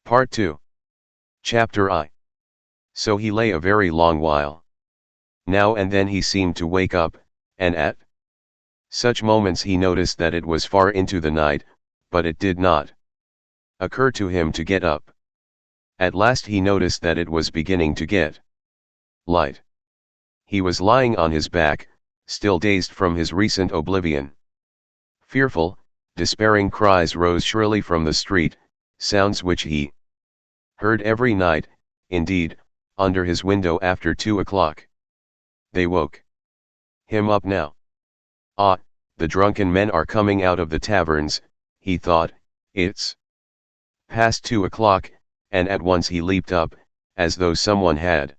Part 2. Chapter I. So he lay a very long while. Now and then he seemed to wake up, and at such moments he noticed that it was far into the night, but it did not occur to him to get up. At last he noticed that it was beginning to get light. He was lying on his back, still dazed from his recent oblivion. Fearful, despairing cries rose shrilly from the street, sounds which he heard every night, indeed, under his window after 2 o'clock. They woke him up now. Ah, the drunken men are coming out of the taverns, he thought. It's past 2 o'clock, and at once he leaped up, as though someone had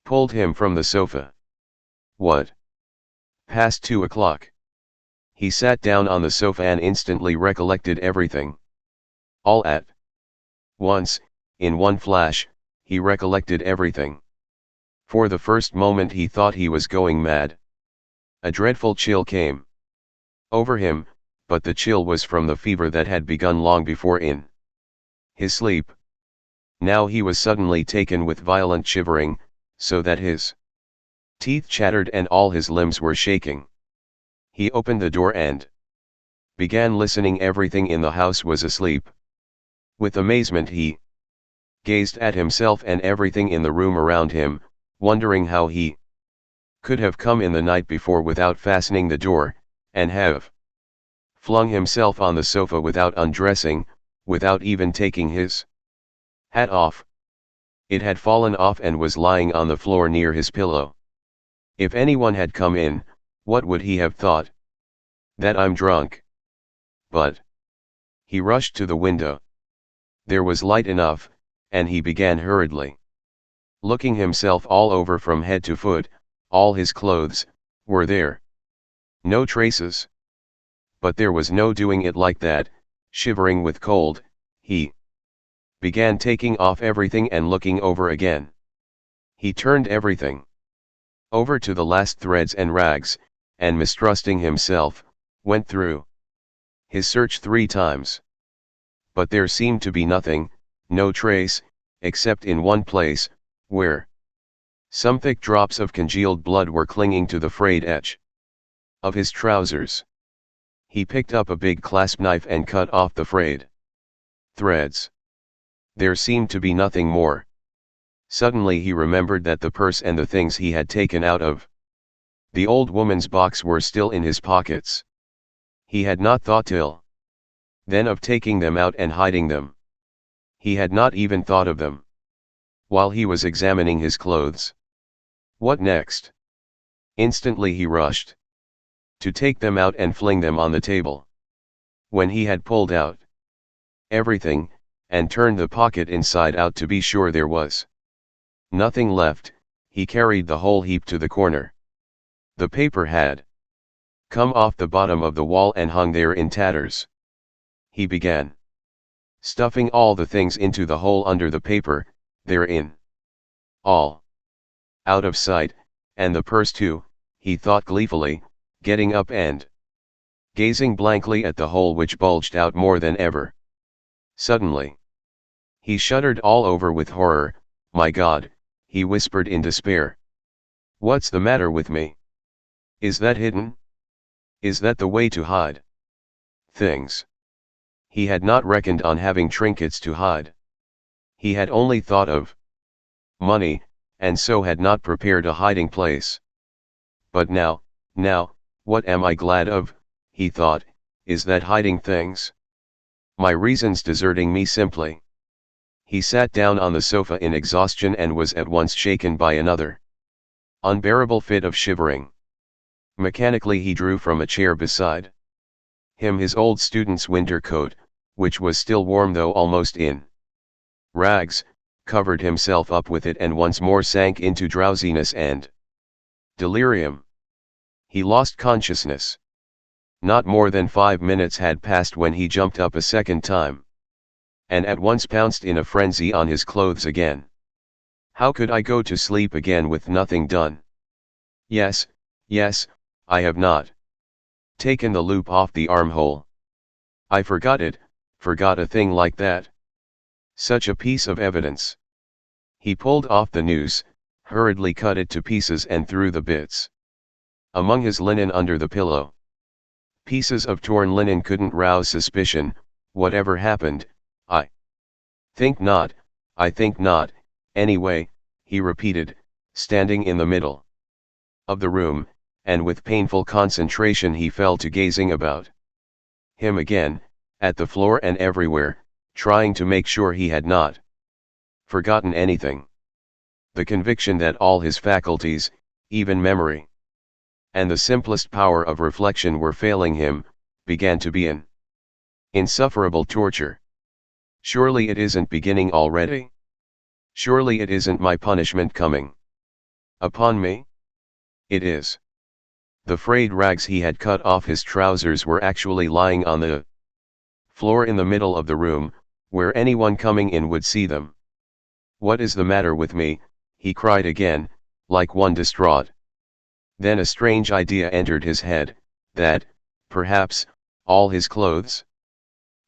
pulled him from the sofa. What? Past 2 o'clock. He sat down on the sofa and instantly recollected everything. All at once, in one flash, he recollected everything. For the first moment he thought he was going mad. A dreadful chill came over him, but the chill was from the fever that had begun long before in his sleep. Now he was suddenly taken with violent shivering, so that his teeth chattered and all his limbs were shaking. He opened the door and began listening. Everything in the house was asleep. With amazement he gazed at himself and everything in the room around him, wondering how he could have come in the night before without fastening the door, and have flung himself on the sofa without undressing, without even taking his hat off. It had fallen off and was lying on the floor near his pillow. If anyone had come in, what would he have thought? That I'm drunk. But he rushed to the window. There was light enough, and he began hurriedly looking himself all over from head to foot. All his clothes were there. No traces. But there was no doing it like that. Shivering with cold, he began taking off everything and looking over again. He turned everything over to the last threads and rags, and mistrusting himself, went through his search 3 times. But there seemed to be nothing, no trace, except in one place, where some thick drops of congealed blood were clinging to the frayed edge of his trousers. He picked up a big clasp knife and cut off the frayed threads. There seemed to be nothing more. Suddenly he remembered that the purse and the things he had taken out of the old woman's box were still in his pockets. He had not thought till then of taking them out and hiding them. He had not even thought of them while he was examining his clothes. What next? Instantly he rushed to take them out and fling them on the table. When he had pulled out everything, and turned the pocket inside out to be sure there was nothing left, he carried the whole heap to the corner. The paper had come off the bottom of the wall and hung there in tatters. He began stuffing all the things into the hole under the paper, therein. All out of sight, and the purse too, he thought gleefully, getting up and gazing blankly at the hole which bulged out more than ever. Suddenly he shuddered all over with horror. My God, he whispered in despair. What's the matter with me? Is that hidden? Is that the way to hide things? He had not reckoned on having trinkets to hide. He had only thought of money, and so had not prepared a hiding place. But now, what am I glad of, he thought, is that hiding things? My reason's deserting me simply. He sat down on the sofa in exhaustion and was at once shaken by another unbearable fit of shivering. Mechanically he drew from a chair beside him his old student's winter coat, which was still warm though almost in rags, covered himself up with it and once more sank into drowsiness and delirium. He lost consciousness. Not more than 5 minutes had passed when he jumped up a second time, and at once pounced in a frenzy on his clothes again. How could I go to sleep again with nothing done? Yes, I have not taken the loop off the armhole. I forgot it, forgot a thing like that. Such a piece of evidence. He pulled off the noose, hurriedly cut it to pieces and threw the bits among his linen under the pillow. Pieces of torn linen couldn't rouse suspicion. Whatever happened, I think not, I think not, anyway, he repeated, standing in the middle of the room, and with painful concentration he fell to gazing about him again, at the floor and everywhere, trying to make sure he had not forgotten anything. The conviction that all his faculties, even memory, and the simplest power of reflection were failing him, began to be an insufferable torture. Surely it isn't beginning already? Surely it isn't my punishment coming upon me? It is. The frayed rags he had cut off his trousers were actually lying on the floor in the middle of the room, where anyone coming in would see them. What is the matter with me? He cried again, like one distraught. Then a strange idea entered his head, that, perhaps, all his clothes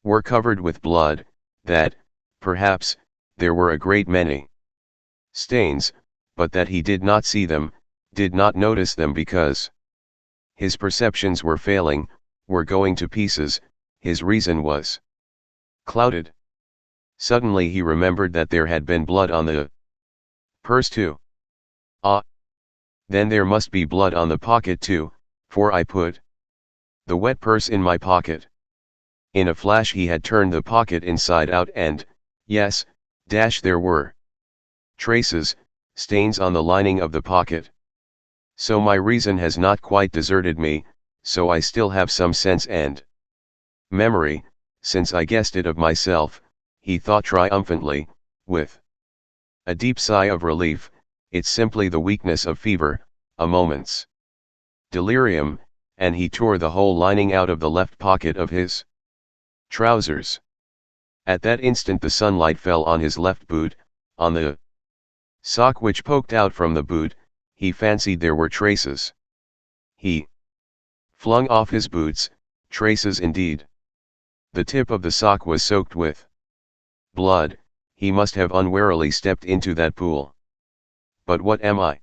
were covered with blood, that, perhaps, there were a great many stains, but that he did not see them, did not notice them because his perceptions were failing, were going to pieces, his reason was clouded. Suddenly he remembered that there had been blood on the purse too. Ah! Then there must be blood on the pocket too, for I put the wet purse in my pocket. In a flash he had turned the pocket inside out and, yes, there were traces, stains on the lining of the pocket. So my reason has not quite deserted me, so I still have some sense and memory, since I guessed it of myself, he thought triumphantly, with a deep sigh of relief. It's simply the weakness of fever, a moment's delirium, and he tore the whole lining out of the left pocket of his trousers. At that instant the sunlight fell on his left boot, on the sock which poked out from the boot. He fancied there were traces. He flung off his boots, traces indeed. The tip of the sock was soaked with blood. He must have unwarily stepped into that pool. But what am I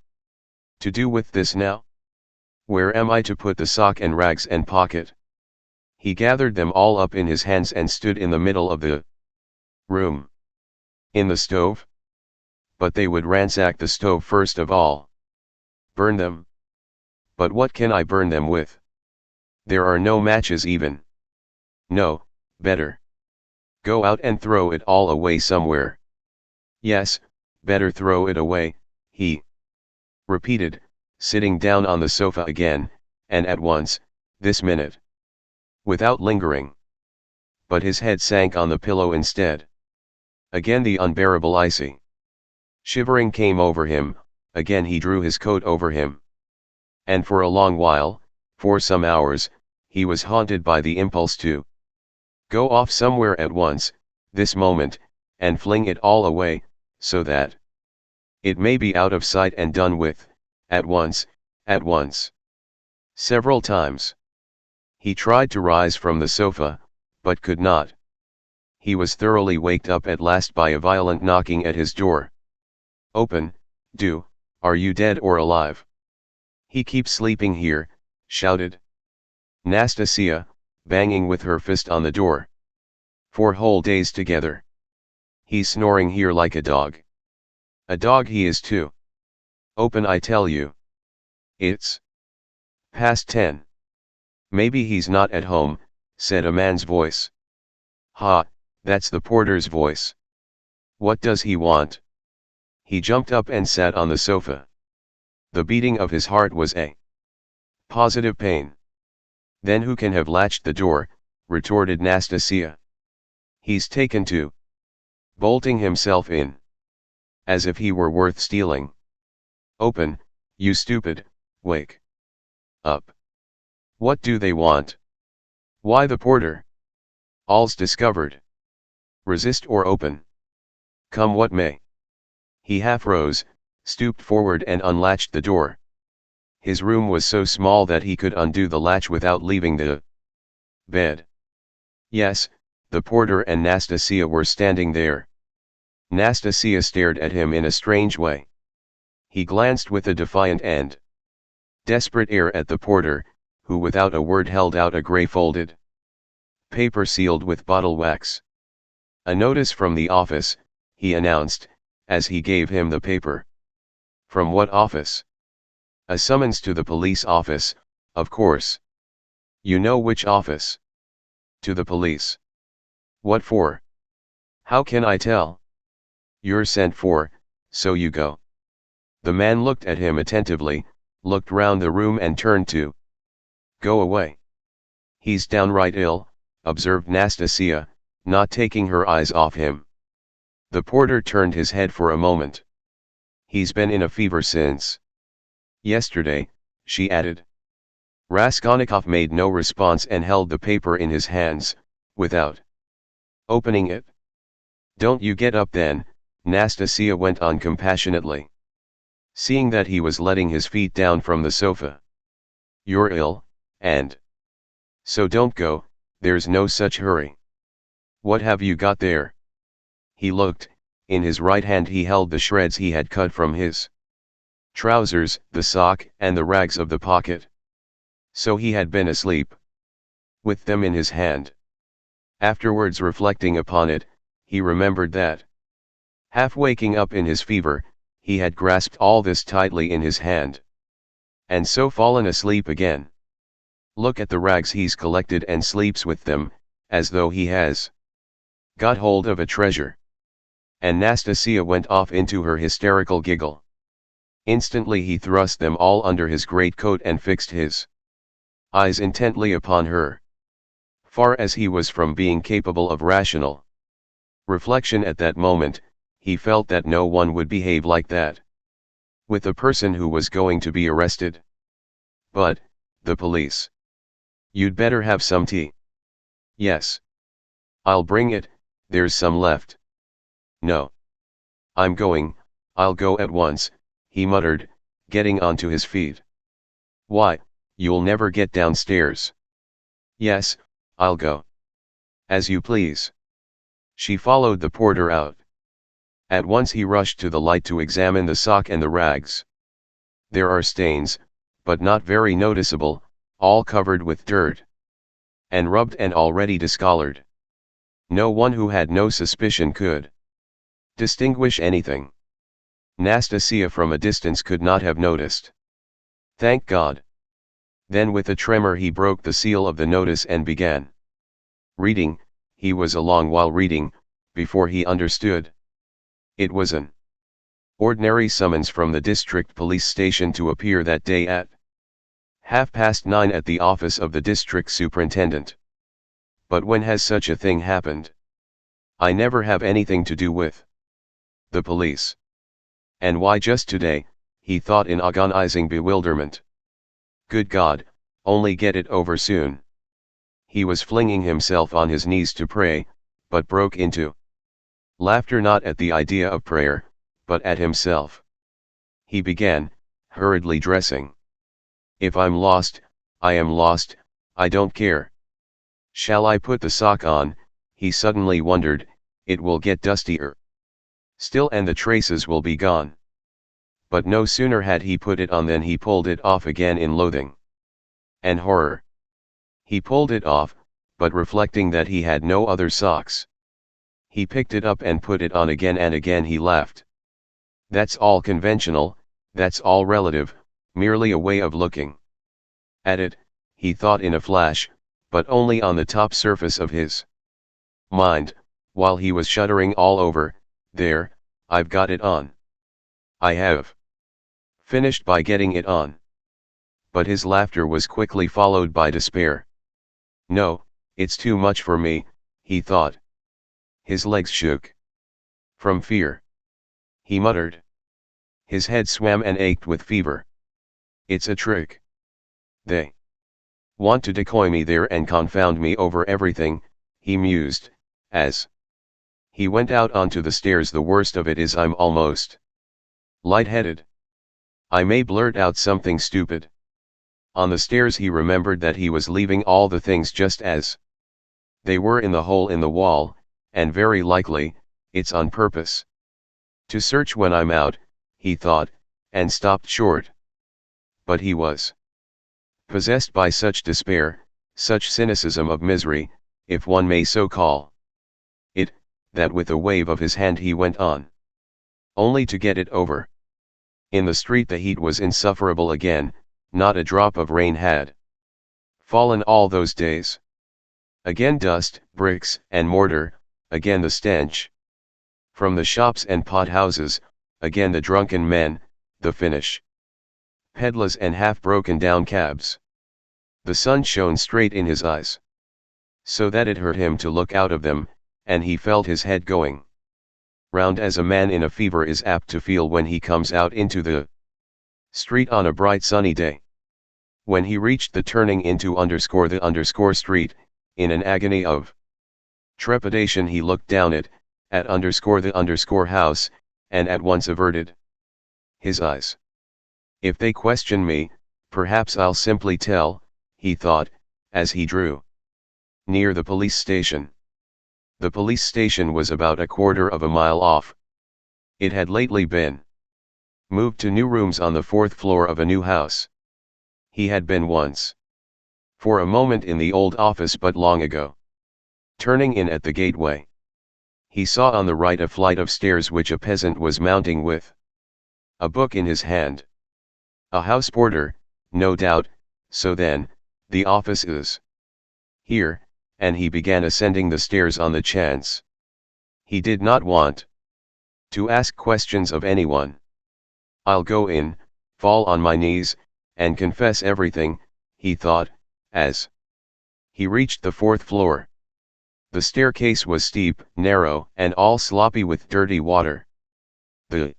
to do with this now? Where am I to put the sock and rags and pocket? He gathered them all up in his hands and stood in the middle of the room. In the stove? But they would ransack the stove first of all. Burn them? But what can I burn them with? There are no matches even. No, better go out and throw it all away somewhere. Yes, better throw it away, he repeated, sitting down on the sofa again, and at once, this minute. Without lingering. But his head sank on the pillow instead. Again the unbearable icy shivering came over him, again he drew his coat over him. And for a long while, for some hours, he was haunted by the impulse to go off somewhere at once, this moment, and fling it all away, so that it may be out of sight and done with, at once, at once. Several times he tried to rise from the sofa, but could not. He was thoroughly waked up at last by a violent knocking at his door. Open, do, are you dead or alive? He keeps sleeping here, shouted Nastasia, banging with her fist on the door. 4 whole days together. He's snoring here like a dog. A dog he is too. Open, I tell you. It's past 10. Maybe he's not at home, said a man's voice. Ha, that's the porter's voice. What does he want? He jumped up and sat on the sofa. The beating of his heart was a positive pain. Then who can have latched the door, retorted Nastasia. He's taken to bolting himself in. As if he were worth stealing. Open, you stupid, wake up. What do they want? Why the porter? All's discovered. Resist or open. Come what may. He half rose, stooped forward and unlatched the door. His room was so small that he could undo the latch without leaving the bed. Yes, the porter and Nastasia were standing there. Nastasia stared at him in a strange way. He glanced with a defiant and desperate air at the porter, who without a word held out a grey folded paper sealed with bottle wax. "A notice from the office," he announced, as he gave him the paper. "From what office?" "A summons to the police office, of course." "You know which office?" "To the police." "What for?" "How can I tell?" "You're sent for, so you go." The man looked at him attentively, looked round the room and turned to go away. "He's downright ill," observed Nastasia, not taking her eyes off him. The porter turned his head for a moment. "He's been in a fever since yesterday," she added. Raskolnikov made no response and held the paper in his hands, without opening it. "Don't you get up then," Nastasia went on compassionately, seeing that he was letting his feet down from the sofa. "You're ill, and so don't go, there's no such hurry. What have you got there?" He looked. In his right hand he held the shreds he had cut from his trousers, the sock, and the rags of the pocket. So he had been asleep with them in his hand. Afterwards, reflecting upon it, he remembered that, half waking up in his fever, he had grasped all this tightly in his hand, and so fallen asleep again. "Look at the rags he's collected and sleeps with them, as though he has got hold of a treasure." And Nastasia went off into her hysterical giggle. Instantly he thrust them all under his greatcoat and fixed his eyes intently upon her. Far as he was from being capable of rational reflection at that moment, he felt that no one would behave like that with a person who was going to be arrested. "But, the police. You'd better have some tea." "Yes. I'll bring it, there's some left." "No. I'm going, I'll go at once," he muttered, getting onto his feet. "Why, you'll never get downstairs." "Yes, I'll go." "As you please." She followed the porter out. At once he rushed to the light to examine the sock and the rags. There are stains, but not very noticeable, all covered with dirt, and rubbed and already discolored. No one who had no suspicion could distinguish anything. Nastasia from a distance could not have noticed. Thank God. Then with a tremor he broke the seal of the notice and began reading. He was a long while reading, before he understood. It was an ordinary summons from the district police station to appear that day at 9:30 at the office of the district superintendent. But when has such a thing happened? I never have anything to do with the police. And why just today, he thought in agonizing bewilderment. Good God, only get it over soon. He was flinging himself on his knees to pray, but broke into laughter, not at the idea of prayer, but at himself. He began, hurriedly dressing. If I'm lost, I am lost, I don't care. Shall I put the sock on? He suddenly wondered. It will get dustier still and the traces will be gone. But no sooner had he put it on than he pulled it off again in loathing and horror. He pulled it off, but reflecting that he had no other socks. He picked it up and put it on again, and again he laughed. That's all conventional, that's all relative, merely a way of looking at it, he thought in a flash, but only on the top surface of his mind, while he was shuddering all over. There, I've got it on. I have finished by getting it on. But his laughter was quickly followed by despair. No, it's too much for me, he thought. His legs shook from fear. He muttered. His head swam and ached with fever. It's a trick. They want to decoy me there and confound me over everything, he mused, as he went out onto the stairs. The worst of it is I'm almost lightheaded. I may blurt out something stupid. On the stairs he remembered that he was leaving all the things just as they were in the hole in the wall, and very likely, it's on purpose. To search when I'm out, he thought, and stopped short. But he was possessed by such despair, such cynicism of misery, if one may so call it, that with a wave of his hand he went on. Only to get it over. In the street the heat was insufferable again, not a drop of rain had fallen all those days. Again dust, bricks, and mortar, again the stench. From the shops and pot-houses, again the drunken men, the finish. Peddlers and half-broken down cabs. The sun shone straight in his eyes, so that it hurt him to look out of them, and he felt his head going round as a man in a fever is apt to feel when he comes out into the street on a bright sunny day. When he reached the turning into the street, in an agony of trepidation he looked down at the house, and at once averted his eyes. If they question me, perhaps I'll simply tell, he thought, as he drew near the police station. The police station was about a quarter of a mile off. It had lately been moved to new rooms on the 4th floor of a new house. He had been once for a moment in the old office but long ago. Turning in at the gateway, he saw on the right a flight of stairs which a peasant was mounting with a book in his hand. A house porter, no doubt, so then, the office is here, and he began ascending the stairs on the chance. He did not want to ask questions of anyone. I'll go in, fall on my knees, and confess everything, he thought, as he reached the 4th floor. The staircase was steep, narrow, and all sloppy with dirty water. The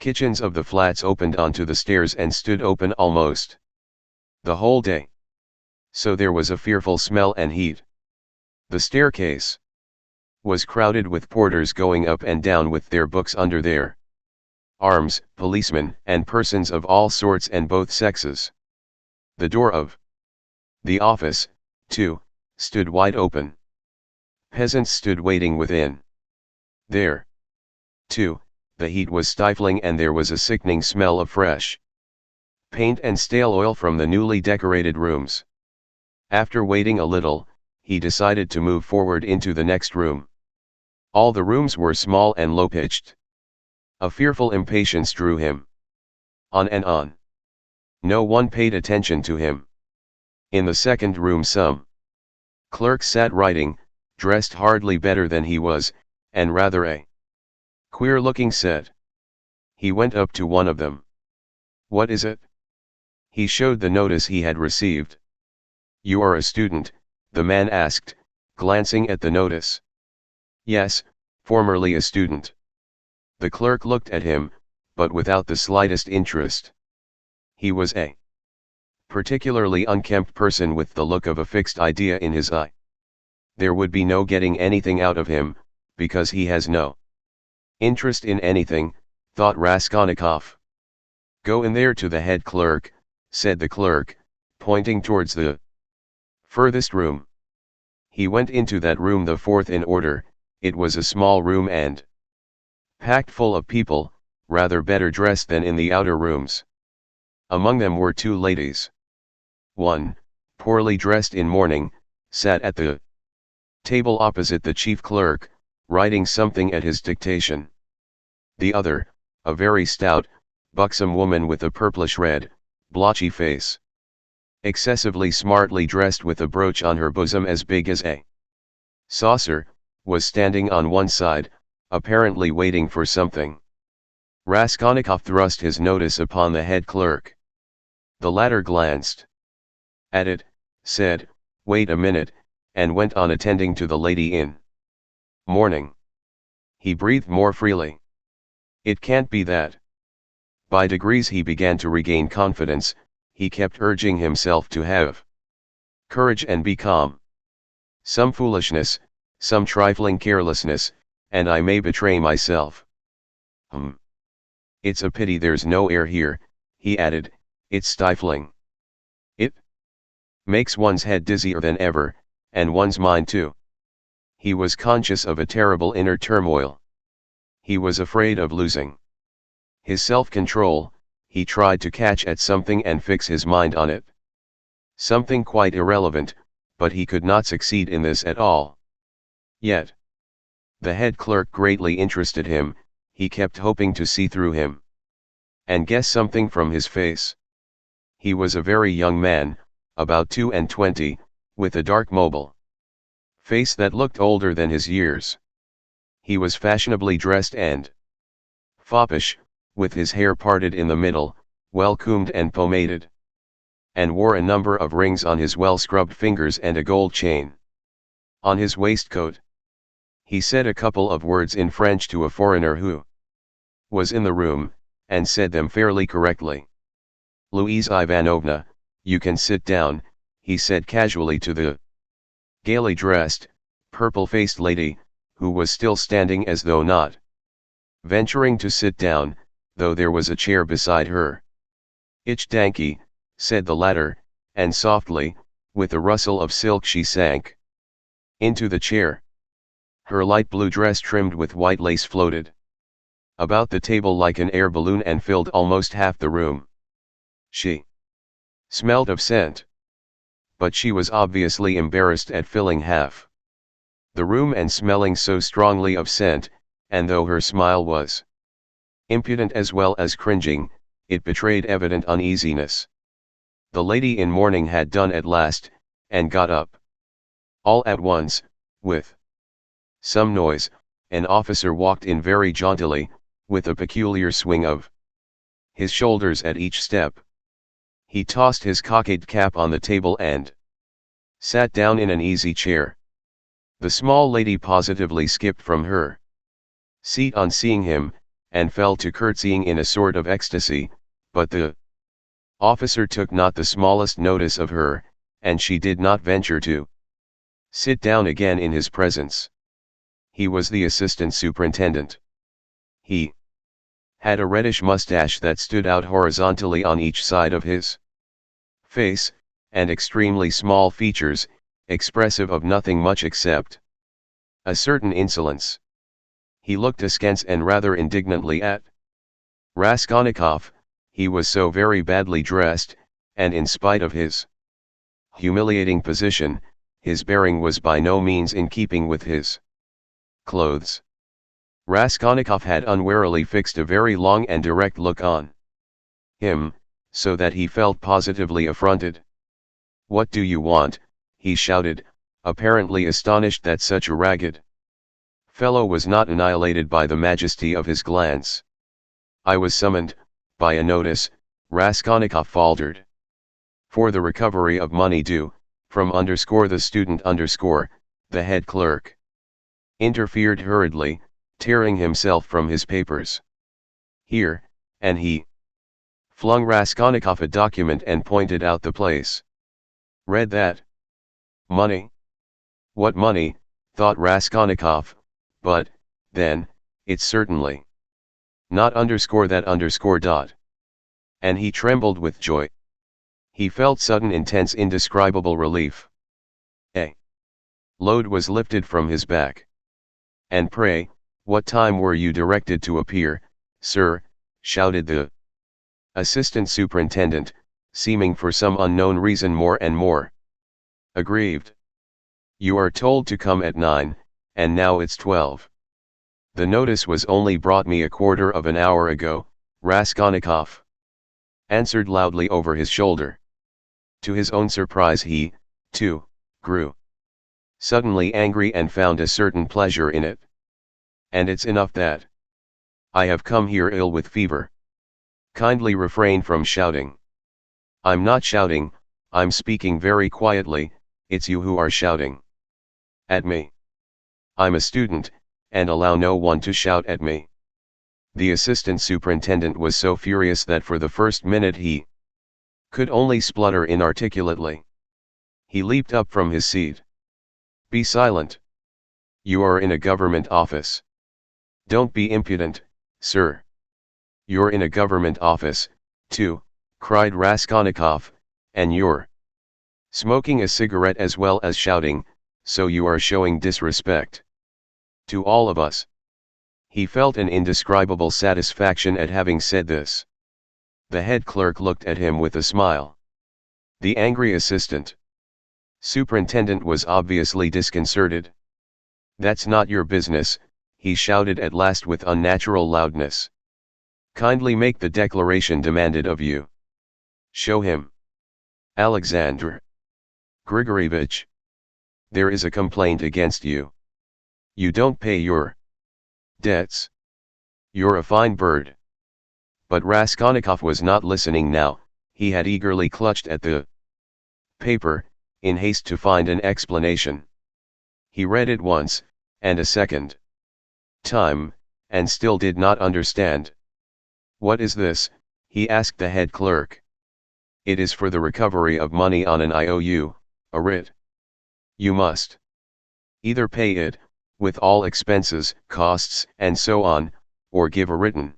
kitchens of the flats opened onto the stairs and stood open almost the whole day. So there was a fearful smell and heat. The staircase was crowded with porters going up and down with their books under their arms, policemen, and persons of all sorts and both sexes. The door of the office, too, stood wide open. Peasants stood waiting within. There, too, the heat was stifling and there was a sickening smell of fresh paint and stale oil from the newly decorated rooms. After waiting a little, he decided to move forward into the next room. All the rooms were small and low-pitched. A fearful impatience drew him on and on. No one paid attention to him. In the second room some clerks sat writing, dressed hardly better than he was, and rather a queer-looking set. He went up to one of them. "What is it?" He showed the notice he had received. "You are a student?" the man asked, glancing at the notice. "Yes, formerly a student." The clerk looked at him, but without the slightest interest. He was a particularly unkempt person with the look of a fixed idea in his eye. There would be no getting anything out of him, because he has no interest in anything, thought Raskolnikov. "Go in there to the head clerk," said the clerk, pointing towards the furthest room. He went into that room, the 4th in order. It was a small room and packed full of people, rather better dressed than in the outer rooms. Among them were 2 ladies. One, poorly dressed in mourning, sat at the table opposite the chief clerk, writing something at his dictation. The other, a very stout, buxom woman with a purplish-red, blotchy face, excessively smartly dressed with a brooch on her bosom as big as a saucer, was standing on one side, apparently waiting for something. Raskolnikov thrust his notice upon the head clerk. The latter glanced at it, said, "Wait a minute," and went on attending to the lady in mourning. He breathed more freely. It can't be that. By degrees he began to regain confidence. He kept urging himself to have courage and be calm. Some foolishness, some trifling carelessness, and I may betray myself. It's a pity there's no air here," he added, "it's stifling. It makes one's head dizzier than ever, and one's mind too." He was conscious of a terrible inner turmoil. He was afraid of losing his self-control. He tried to catch at something and fix his mind on it. Something quite irrelevant, but he could not succeed in this at all. Yet, the head clerk greatly interested him. He kept hoping to see through him and guess something from his face. He was a very young man, about 22, with a dark mobile face that looked older than his years. He was fashionably dressed and foppish, with his hair parted in the middle, well combed and pomaded, and wore a number of rings on his well-scrubbed fingers and a gold chain on his waistcoat. He said a couple of words in French to a foreigner who was in the room, and said them fairly correctly. "Louise Ivanovna, you can sit down," he said casually to the gaily dressed, purple-faced lady, who was still standing as though not venturing to sit down, though there was a chair beside her. "Ich danke," said the latter, and softly, with a rustle of silk, she sank into the chair. Her light blue dress trimmed with white lace floated about the table like an air balloon and filled almost half the room. She smelled of scent, but she was obviously embarrassed at filling half the room and smelling so strongly of scent, and though her smile was impudent as well as cringing, it betrayed evident uneasiness. The lady in mourning had done at last, and got up. All at once, with some noise, an officer walked in very jauntily, with a peculiar swing of his shoulders at each step. He tossed his cockade cap on the table and sat down in an easy chair. The small lady positively skipped from her seat on seeing him, and fell to curtsying in a sort of ecstasy, but the officer took not the smallest notice of her, and she did not venture to sit down again in his presence. He was the assistant superintendent. He had a reddish mustache that stood out horizontally on each side of his face, and extremely small features, expressive of nothing much except a certain insolence. He looked askance and rather indignantly at Raskolnikov. He was so very badly dressed, and in spite of his humiliating position, his bearing was by no means in keeping with his clothes. Raskolnikov had unwarily fixed a very long and direct look on him, so that he felt positively affronted. "What do you want?" he shouted, apparently astonished that such a ragged fellow was not annihilated by the majesty of his glance. "I was summoned, by a notice," Raskolnikov faltered, "for the recovery of money due, from the student the head clerk interfered hurriedly, tearing himself from his papers. "Here," and he flung Raskolnikov a document and pointed out the place. "Read that. Money? What money?" thought Raskolnikov, "but, then, it's certainly not that . And he trembled with joy. He felt sudden intense indescribable relief. A load was lifted from his back. "And pray, what time were you directed to appear, sir?" shouted the assistant superintendent, seeming for some unknown reason more and more aggrieved. "You are told to come at 9, and now it's 12. The notice was only brought me a quarter of an hour ago," Raskolnikov answered loudly over his shoulder. To his own surprise he, too, grew suddenly angry and found a certain pleasure in it. "And it's enough that I have come here ill with fever. Kindly refrain from shouting." "I'm not shouting, I'm speaking very quietly. It's you who are shouting at me. I'm a student, and allow no one to shout at me." The assistant superintendent was so furious that for the first minute he could only splutter inarticulately. He leaped up from his seat. "Be silent. You are in a government office. Don't be impudent, sir." "You're in a government office, too," cried Raskolnikov, "and you're smoking a cigarette as well as shouting, so you are showing disrespect to all of us." He felt an indescribable satisfaction at having said this. The head clerk looked at him with a smile. The angry assistant superintendent was obviously disconcerted. "That's not your business," he shouted at last with unnatural loudness. "Kindly make the declaration demanded of you. Show him. Alexander Grigoryevich, there is a complaint against you. You don't pay your debts. You're a fine bird." But Raskolnikov was not listening now. He had eagerly clutched at the paper, in haste to find an explanation. He read it once, and a second time, and still did not understand. "What is this?" he asked the head clerk. "It is for the recovery of money on an IOU, a writ. You must either pay it, with all expenses, costs, and so on, or give a written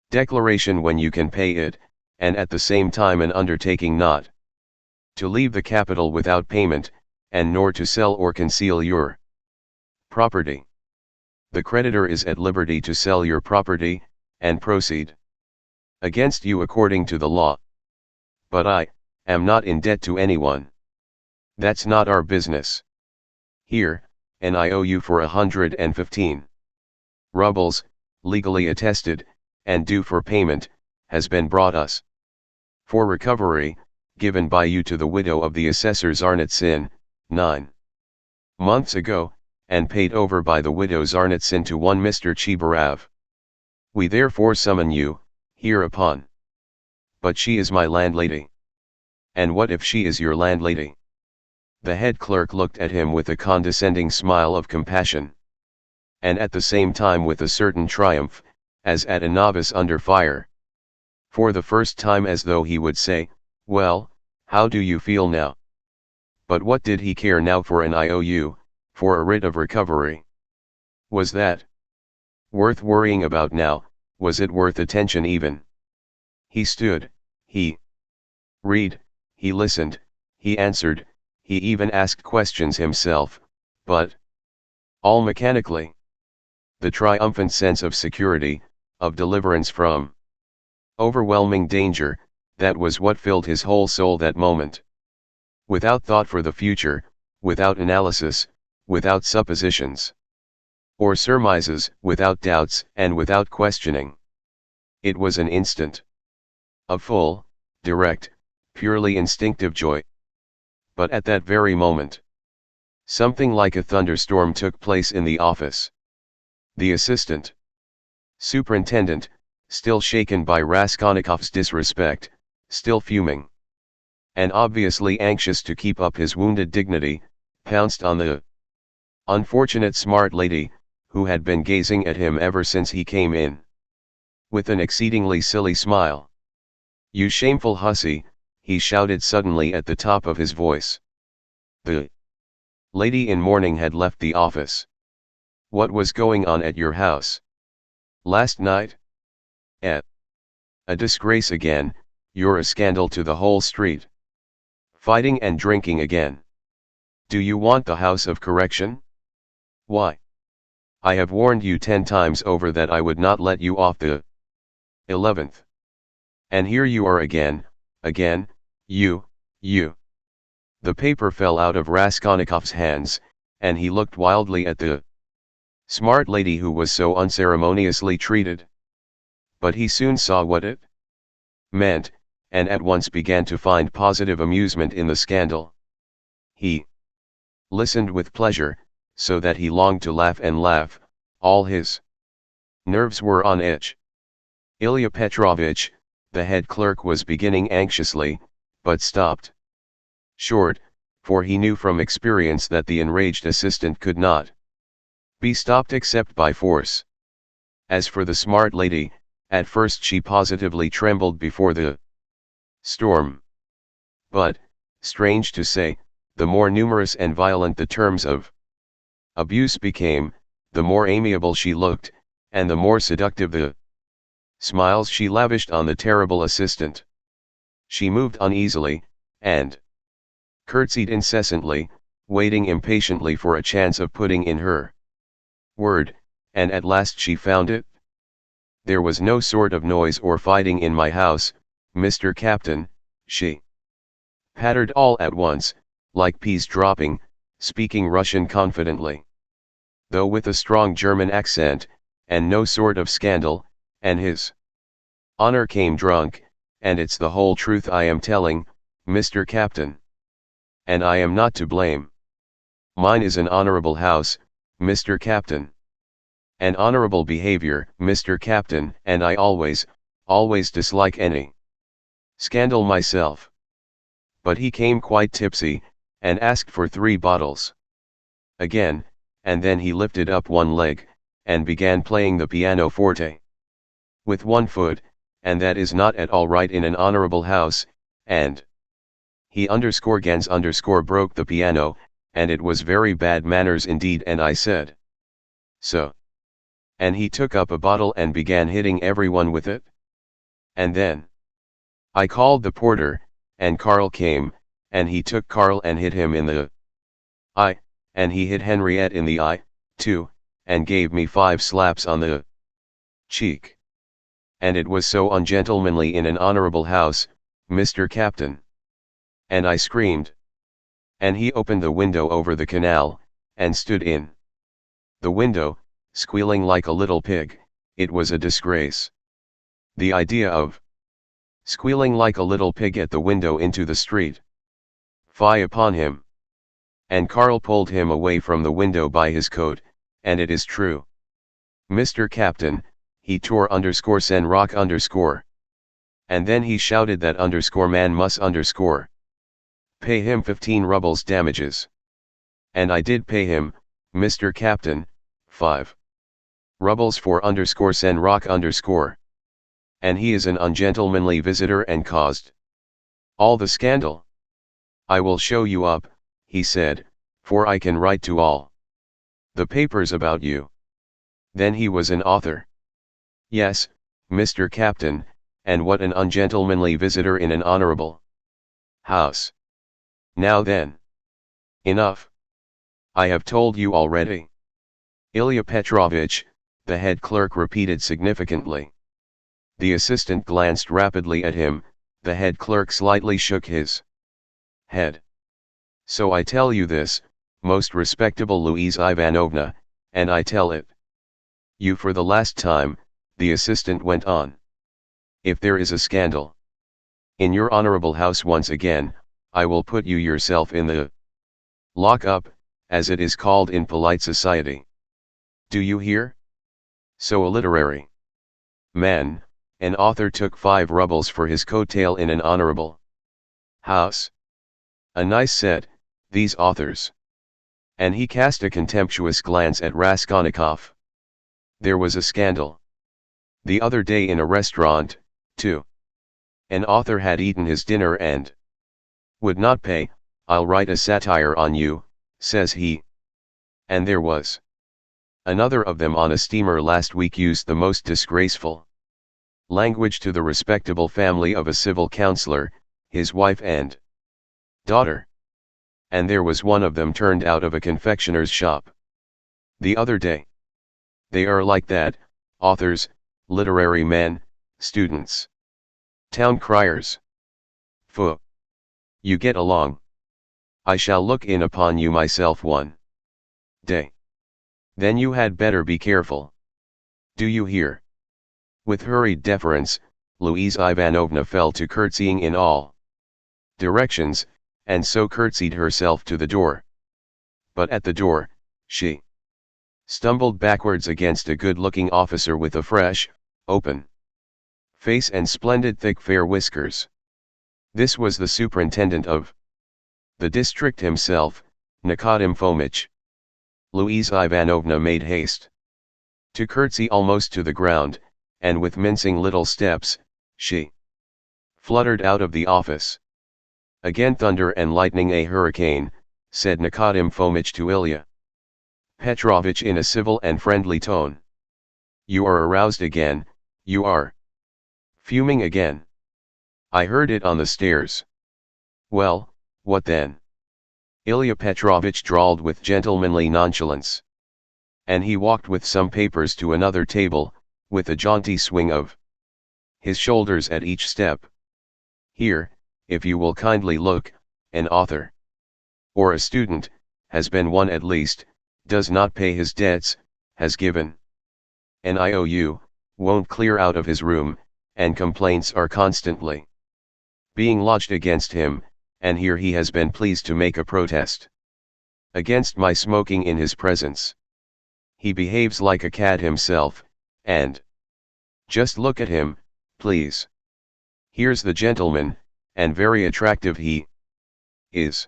declaration when you can pay it, and at the same time an undertaking not to leave the capital without payment, and nor to sell or conceal your property. The creditor is at liberty to sell your property, and proceed against you according to the law. But I am not in debt to anyone. That's not our business. Here, an IOU for 115 rubles, legally attested, and due for payment, has been brought us. For recovery, given by you to the widow of the assessor Zarnitsin, 9 months ago, and paid over by the widow Zarnitsin to one Mr. Chibarov. We therefore summon you, hereupon. But she is my landlady. And what if she is your landlady?" The head clerk looked at him with a condescending smile of compassion. And at the same time with a certain triumph, as at a novice under fire. For the first time, as though he would say, "Well, how do you feel now?" But what did he care now for an IOU, for a writ of recovery? Was that worth worrying about now? Was it worth attention even? He stood, he read, he listened, he answered, he even asked questions himself, but all mechanically. The triumphant sense of security, of deliverance from overwhelming danger, that was what filled his whole soul that moment. Without thought for the future, without analysis, without suppositions or surmises, without doubts and without questioning. It was an instant of full, direct, purely instinctive joy. But at that very moment, something like a thunderstorm took place in the office. The assistant superintendent, still shaken by Raskolnikov's disrespect, still fuming, and obviously anxious to keep up his wounded dignity, pounced on the unfortunate smart lady, who had been gazing at him ever since he came in, with an exceedingly silly smile. "You shameful hussy," he shouted suddenly at the top of his voice. The lady in mourning had left the office. "What was going on at your house last night?" "A disgrace again, you're a scandal to the whole street. Fighting and drinking again. Do you want the house of correction? Why? I have warned you 10 times over that I would not let you off the 11th. And here you are again, you. The paper fell out of Raskolnikov's hands, and he looked wildly at the smart lady who was so unceremoniously treated. But he soon saw what it meant, and at once began to find positive amusement in the scandal. He listened with pleasure, so that he longed to laugh and laugh, all his nerves were on edge. "Ilya Petrovitch," the head clerk was beginning anxiously, but stopped short, for he knew from experience that the enraged assistant could not be stopped except by force. As for the smart lady, at first she positively trembled before the storm. But, strange to say, the more numerous and violent the terms of abuse became, the more amiable she looked, and the more seductive the smiles she lavished on the terrible assistant. She moved uneasily, and curtsied incessantly, waiting impatiently for a chance of putting in her word, and at last she found it? There was no sort of noise or fighting in my house, Mr. Captain, she pattered all at once, like peas dropping, speaking Russian confidently, though with a strong German accent, and no sort of scandal, and his honor came drunk, and it's the whole truth I am telling, Mr. Captain. And I am not to blame. Mine is an honorable house, Mr. Captain. An honorable behavior, Mr. Captain, and I always dislike any scandal myself. But he came quite tipsy, and asked for 3 bottles. Again, and then he lifted up one leg, and began playing the pianoforte with one foot, and that is not at all right in an honorable house, and he broke the piano, and it was very bad manners indeed, and I said so. And he took up a bottle and began hitting everyone with it. And then I called the porter, and Karl came, and he took Karl and hit him in the eye, and he hit Henriette in the eye, too, and gave me 5 slaps on the cheek. And it was so ungentlemanly in an honorable house, Mr. Captain. And I screamed. And he opened the window over the canal, and stood in the window, squealing like a little pig. It was a disgrace. The idea of squealing like a little pig at the window into the street. Fie upon him. And Karl pulled him away from the window by his coat, and it is true, Mr. Captain, he tore _sen rock _. And then he shouted that _man must pay him 15 rubles damages. And I did pay him, Mr. Captain, 5 rubles for _sen rock _. And he is an ungentlemanly visitor and caused all the scandal. I will show you up, he said, for I can write to all the papers about you. Then he was an author. Yes, Mr. Captain, and what an ungentlemanly visitor in an honorable house. Now then. Enough. I have told you already. Ilya Petrovitch, the head clerk repeated significantly. The assistant glanced rapidly at him, the head clerk slightly shook his head. So I tell you this, most respectable Louise Ivanovna, and I tell it you for the last time, the assistant went on. If there is a scandal in your honorable house once again, I will put you yourself in the lock-up, as it is called in polite society. Do you hear? So a literary man, an author, took 5 rubles for his coat-tail in an honorable house. A nice set, these authors. And he cast a contemptuous glance at Raskolnikov. There was a scandal the other day in a restaurant, too. An author had eaten his dinner and would not pay. I'll write a satire on you, says he. And there was another of them on a steamer last week used the most disgraceful language to the respectable family of a civil councillor, his wife and daughter. And there was one of them turned out of a confectioner's shop the other day. They are like that, authors, literary men, students, town criers. Phew. You get along. I shall look in upon you myself one day. Then you had better be careful. Do you hear? With hurried deference, Louise Ivanovna fell to curtsying in all directions, and so curtsied herself to the door. But at the door, she stumbled backwards against a good-looking officer with a fresh, open face and splendid thick fair whiskers. This was the superintendent of the district himself, Nikodim Fomitch. Louise Ivanovna made haste to curtsy almost to the ground, and with mincing little steps, she fluttered out of the office. Again thunder and lightning, a hurricane, said Nikodim Fomitch to Ilya Petrovitch in a civil and friendly tone. You are aroused again, you are fuming again. I heard it on the stairs. Well, what then? Ilya Petrovitch drawled with gentlemanly nonchalance. And he walked with some papers to another table, with a jaunty swing of his shoulders at each step. Here, if you will kindly look, an author, or a student, has been one at least, does not pay his debts, has given an IOU, won't clear out of his room, and complaints are constantly being lodged against him, and here he has been pleased to make a protest against my smoking in his presence. He behaves like a cad himself, and just look at him, please. Here's the gentleman, and very attractive he is.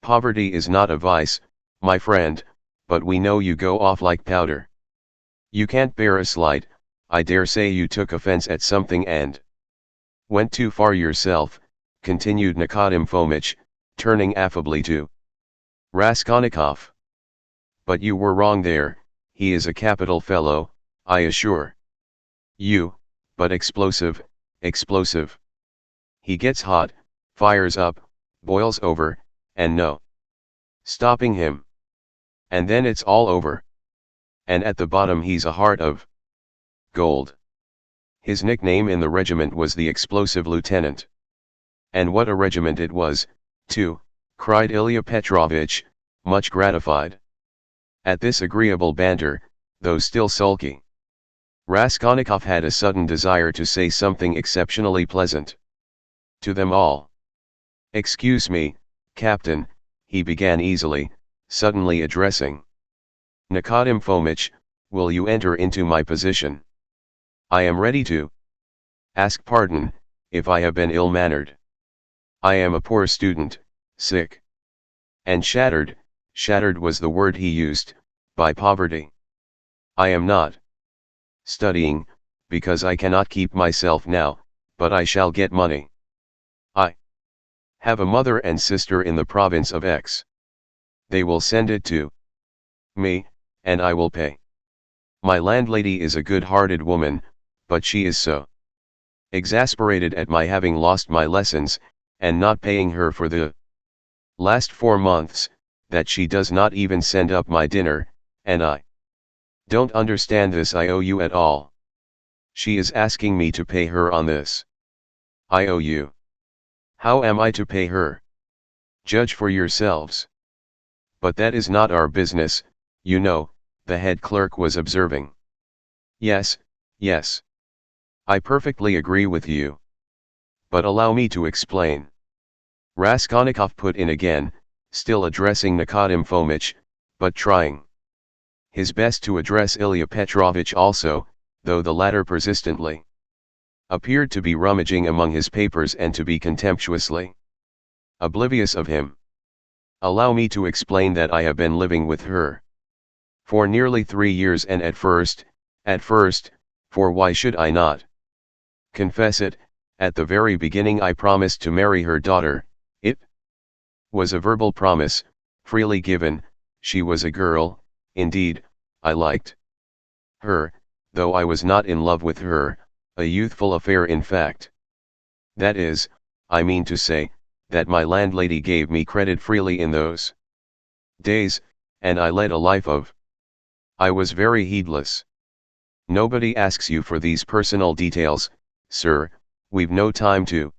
Poverty is not a vice, my friend, but we know you go off like powder. You can't bear a slight. I dare say you took offense at something and went too far yourself, continued Nikodim Fomitch, turning affably to Raskolnikov. But you were wrong there, he is a capital fellow, I assure you, but explosive, explosive. He gets hot, fires up, boils over, and no stopping him. And then it's all over. And at the bottom he's a heart of gold. His nickname in the regiment was the Explosive Lieutenant. And what a regiment it was, too, cried Ilya Petrovitch, much gratified at this agreeable banter, though still sulky. Raskolnikov had a sudden desire to say something exceptionally pleasant to them all. "Excuse me, Captain," he began easily, suddenly addressing Nikodim Fomitch, "will you enter into my position? I am ready to ask pardon, if I have been ill-mannered. I am a poor student, sick and shattered was the word he used, by poverty. I am not studying, because I cannot keep myself now, but I shall get money. I have a mother and sister in the province of X. They will send it to me, and I will pay. My landlady is a good-hearted woman, but she is so exasperated at my having lost my lessons, and not paying her for the last 4 months, that she does not even send up my dinner, and I don't understand this IOU at all. She is asking me to pay her on this IOU. How am I to pay her? Judge for yourselves." "But that is not our business, you know," the head clerk was observing. "Yes, yes. I perfectly agree with you. But allow me to explain." Raskolnikov put in again, still addressing Nikodim Fomitch, but trying his best to address Ilya Petrovitch also, though the latter persistently appeared to be rummaging among his papers and to be contemptuously oblivious of him. "Allow me to explain that I have been living with her for nearly 3 years, and at first, for why should I not confess it, at the very beginning I promised to marry her daughter. It was a verbal promise, freely given. She was a girl, indeed, I liked her, though I was not in love with her, a youthful affair in fact. That is, I mean to say, that my landlady gave me credit freely in those days, and I led a life of I was very heedless. Nobody asks you for these personal details, sir, we've no time to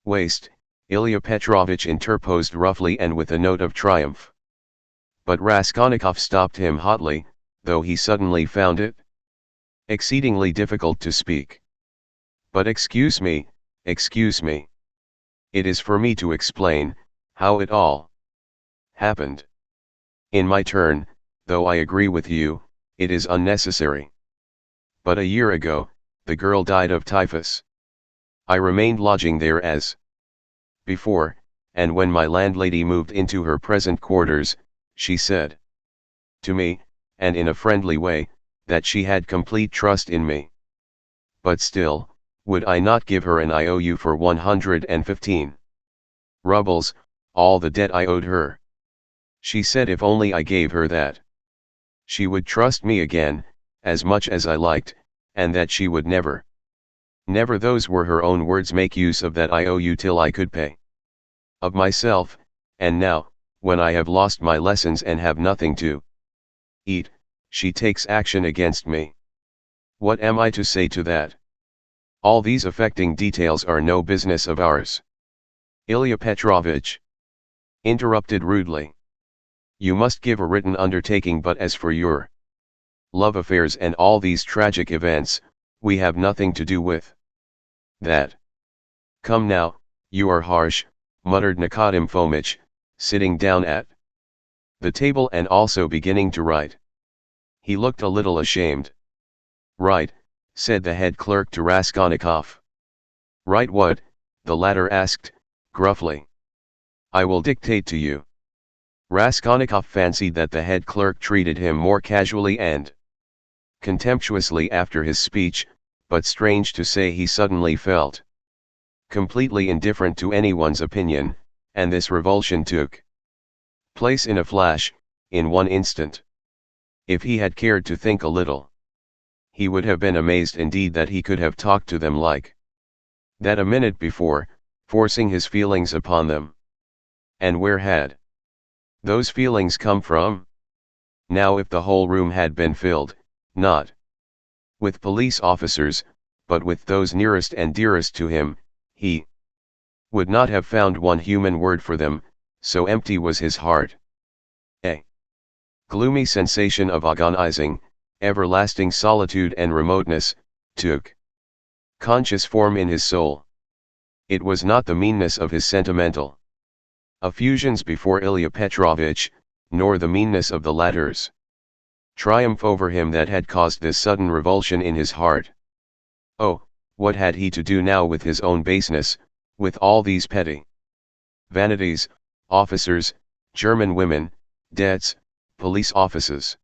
waste," Ilya Petrovitch interposed roughly and with a note of triumph. But Raskolnikov stopped him hotly, though he suddenly found it exceedingly difficult to speak. "But excuse me. It is for me to explain how it all happened. In my turn, though I agree with you, it is unnecessary. But a year ago, the girl died of typhus. I remained lodging there as before, and when my landlady moved into her present quarters, she said to me, and in a friendly way, that she had complete trust in me. But still, would I not give her an IOU for 115 rubles, all the debt I owed her? She said if only I gave her that, she would trust me again, as much as I liked, and that she would never, those were her own words, make use of that IOU till I could pay of myself. And now, when I have lost my lessons and have nothing to eat, she takes action against me. What am I to say to that? All these affecting details are no business of ours. Ilya Petrovich interrupted rudely. You must give a written undertaking, but as for your love affairs and all these tragic events, we have nothing to do with that. Come now, you are harsh, muttered Nikodim Fomitch, sitting down at the table and also beginning to write. He looked a little ashamed. Write, said the head clerk to Raskolnikov. Write what? The latter asked, gruffly. I will dictate to you. Raskolnikov fancied that the head clerk treated him more casually and contemptuously after his speech, but strange to say he suddenly felt completely indifferent to anyone's opinion, and this revulsion took place in a flash, in one instant. If he had cared to think a little, he would have been amazed indeed that he could have talked to them like that a minute before, forcing his feelings upon them. And where had those feelings come from? Now if the whole room had been filled, not with police officers, but with those nearest and dearest to him, he would not have found one human word for them, so empty was his heart. A gloomy sensation of agonizing, everlasting solitude and remoteness, took conscious form in his soul. It was not the meanness of his sentimental effusions before Ilya Petrovich, nor the meanness of the latter's triumph over him that had caused this sudden revulsion in his heart. Oh, what had he to do now with his own baseness, with all these petty vanities, officers, German women, debts, police offices?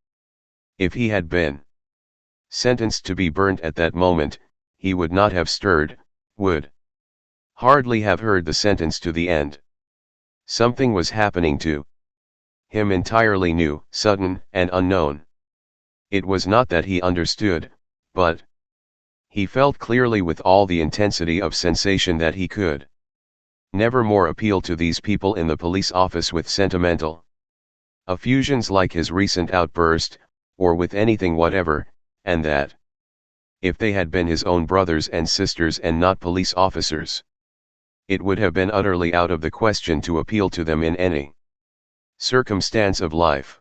If he had been sentenced to be burnt at that moment, he would not have stirred, would hardly have heard the sentence to the end. Something was happening to him entirely new, sudden, and unknown. It was not that he understood, but he felt clearly with all the intensity of sensation that he could never more appeal to these people in the police office with sentimental effusions like his recent outburst, or with anything whatever, and that if they had been his own brothers and sisters and not police officers, it would have been utterly out of the question to appeal to them in any circumstance of life.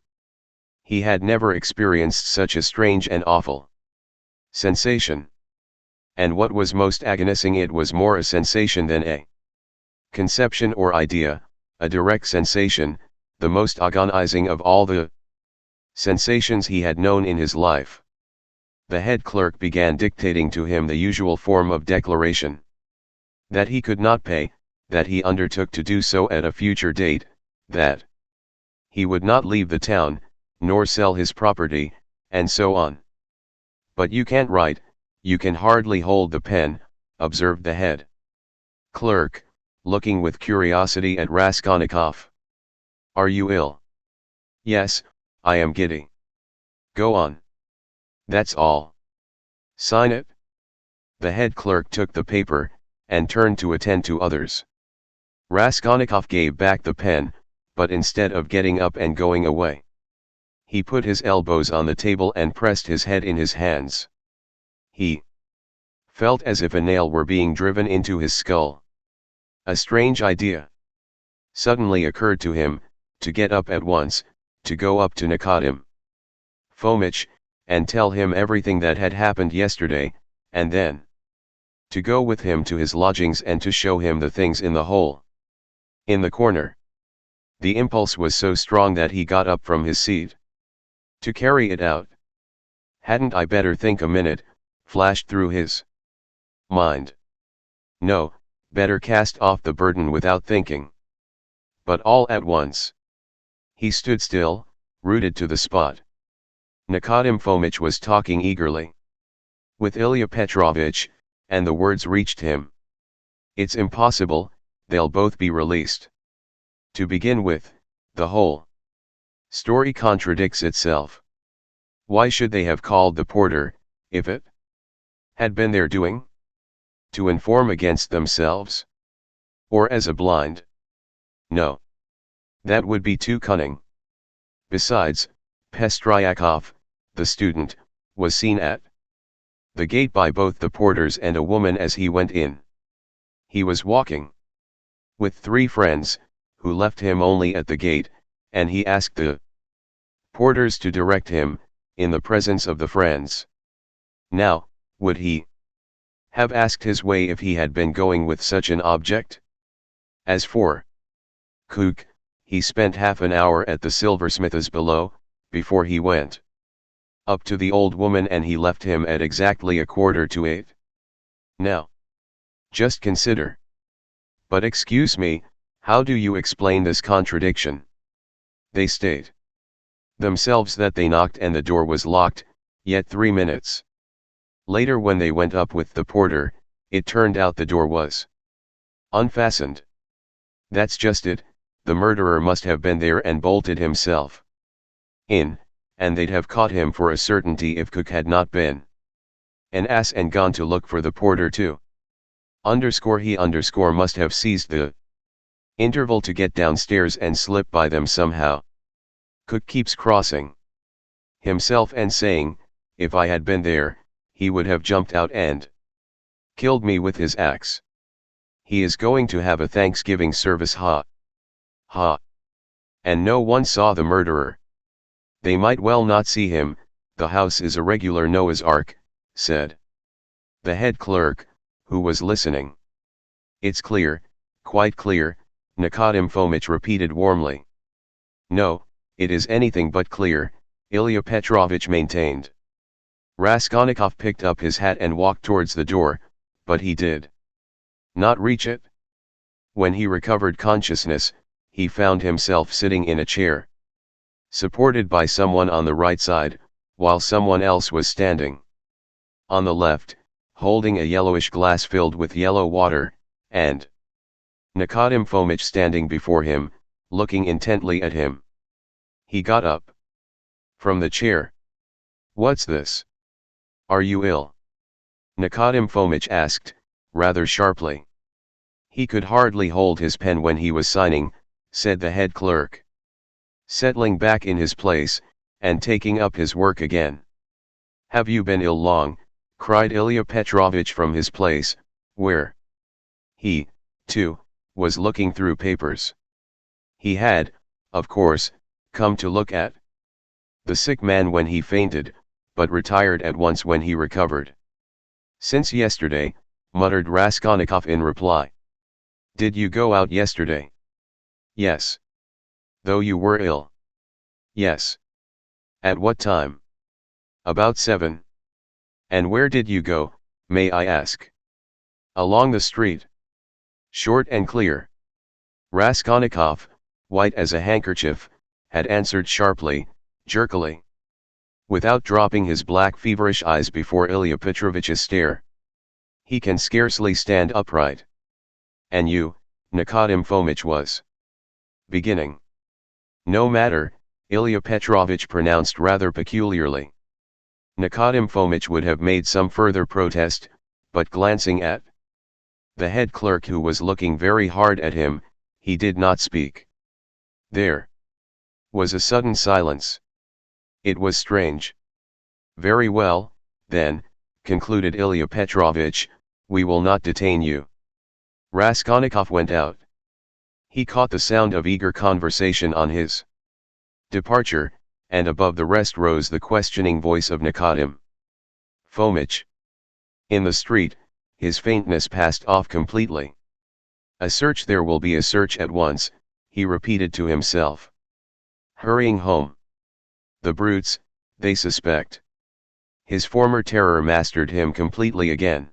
He had never experienced such a strange and awful sensation. And what was most agonizing, it was more a sensation than a conception or idea, a direct sensation, the most agonizing of all the sensations he had known in his life. The head clerk began dictating to him the usual form of declaration. That he could not pay, that he undertook to do so at a future date, that he would not leave the town, nor sell his property, and so on. But you can't write, you can hardly hold the pen, observed the head clerk, looking with curiosity at Raskolnikov. Are you ill? Yes, I am giddy. Go on. That's all. Sign it. The head clerk took the paper, and turned to attend to others. Raskolnikov gave back the pen, but instead of getting up and going away, he put his elbows on the table and pressed his head in his hands. He felt as if a nail were being driven into his skull. A strange idea suddenly occurred to him, to get up at once, to go up to Nikodim Fomitch, and tell him everything that had happened yesterday, and then to go with him to his lodgings and to show him the things in the hole in the corner. The impulse was so strong that he got up from his seat to carry it out. Hadn't I better think a minute, flashed through his mind. No, better cast off the burden without thinking. But all at once he stood still, rooted to the spot. Nikodim Fomitch was talking eagerly with Ilya Petrovich, and the words reached him. It's impossible, they'll both be released. To begin with, the whole story contradicts itself. Why should they have called the porter, if it had been their doing? To inform against themselves? Or as a blind? No. That would be too cunning. Besides, Pestryakov, the student, was seen at the gate by both the porters and a woman as he went in. He was walking with 3 friends, who left him only at the gate, and he asked the porters to direct him, in the presence of the friends. Now, would he have asked his way if he had been going with such an object? As for Cook, he spent half an hour at the silversmith's below, before he went up to the old woman, and he left him at exactly 7:15. Now, just consider. But excuse me, how do you explain this contradiction? They state themselves that they knocked and the door was locked, yet 3 minutes later, when they went up with the porter, it turned out the door was unfastened. That's just it, the murderer must have been there and bolted himself in, and they'd have caught him for a certainty if Cook had not been an ass and gone to look for the porter too. He must have seized the interval to get downstairs and slip by them somehow. Cook keeps crossing himself and saying, if I had been there, he would have jumped out and killed me with his axe. He is going to have a Thanksgiving service, ha! Ha! And no one saw the murderer. They might well not see him, the house is a regular Noah's Ark, said the head clerk, who was listening. It's clear, quite clear, Nikodym Fomitch repeated warmly. No, it is anything but clear, Ilya Petrovich maintained. Raskolnikov picked up his hat and walked towards the door, but he did not reach it. When he recovered consciousness, he found himself sitting in a chair, supported by someone on the right side, while someone else was standing on the left, holding a yellowish glass filled with yellow water, and Nikodym Fomitch standing before him, looking intently at him. He got up from the chair. What's this? Are you ill? Nikodym Fomitch asked, rather sharply. He could hardly hold his pen when he was signing, said the head clerk, settling back in his place, and taking up his work again. Have you been ill long? Cried Ilya Petrovich from his place, where he, too, was looking through papers. He had, of course, come to look at the sick man when he fainted, but retired at once when he recovered. Since yesterday, muttered Raskolnikov in reply. Did you go out yesterday? Yes. Though you were ill? Yes. At what time? About 7. And where did you go, may I ask? Along the street. Short and clear. Raskolnikov, white as a handkerchief, had answered sharply, jerkily, without dropping his black feverish eyes before Ilya Petrovich's stare. He can scarcely stand upright. And you, Nikodym Fomitch was beginning. No matter, Ilya Petrovich pronounced rather peculiarly. Nikodym Fomitch would have made some further protest, but glancing at the head clerk, who was looking very hard at him, he did not speak. There was a sudden silence. It was strange. Very well, then, concluded Ilya Petrovich, we will not detain you. Raskolnikov went out. He caught the sound of eager conversation on his departure, and above the rest rose the questioning voice of Nikodym Fomitch. In the street, his faintness passed off completely. A search, there will be a search at once, he repeated to himself, hurrying home. The brutes, they suspect. His former terror mastered him completely again.